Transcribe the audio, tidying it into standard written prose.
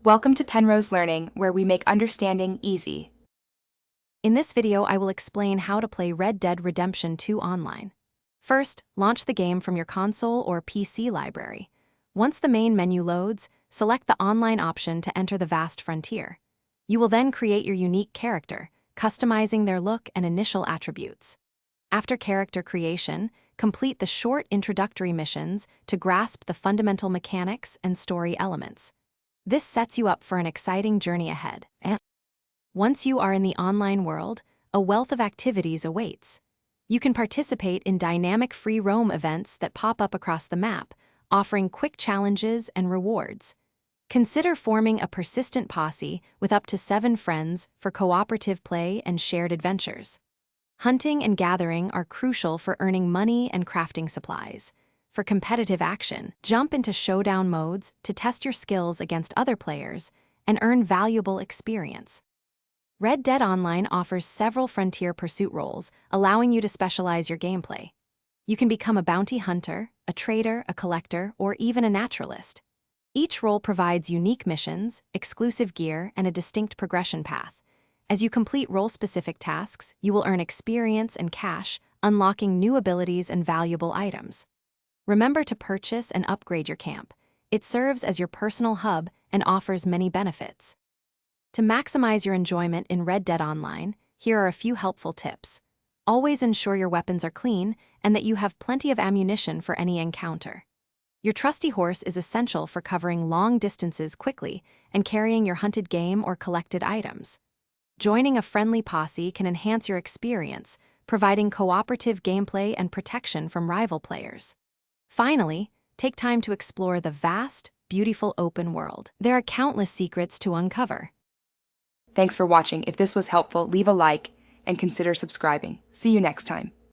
Welcome to Penrose Learning, where we make understanding easy. In this video, I will explain how to play Red Dead Redemption 2 online. First, launch the game from your console or PC library. Once the main menu loads, select the online option to enter the vast frontier. You will then create your unique character, customizing their look and initial attributes. After character creation, complete the short introductory missions to grasp the fundamental mechanics and story elements. This sets you up for an exciting journey ahead. Once you are in the online world, a wealth of activities awaits. You can participate in dynamic free roam events that pop up across the map, offering quick challenges and rewards. Consider forming a persistent posse with up to 7 friends for cooperative play and shared adventures. Hunting and gathering are crucial for earning money and crafting supplies. For competitive action, jump into showdown modes to test your skills against other players and earn valuable experience. Red Dead Online offers several frontier pursuit roles, allowing you to specialize your gameplay. You can become a bounty hunter, a trader, a collector, or even a naturalist. Each role provides unique missions, exclusive gear, and a distinct progression path. As you complete role-specific tasks, you will earn experience and cash, unlocking new abilities and valuable items. Remember to purchase and upgrade your camp. It serves as your personal hub and offers many benefits. To maximize your enjoyment in Red Dead Online, here are a few helpful tips. Always ensure your weapons are clean and that you have plenty of ammunition for any encounter. Your trusty horse is essential for covering long distances quickly and carrying your hunted game or collected items. Joining a friendly posse can enhance your experience, providing cooperative gameplay and protection from rival players. Finally, take time to explore the vast, beautiful open world. There are countless secrets to uncover. Thanks for watching. If this was helpful, leave a like and consider subscribing. See you next time.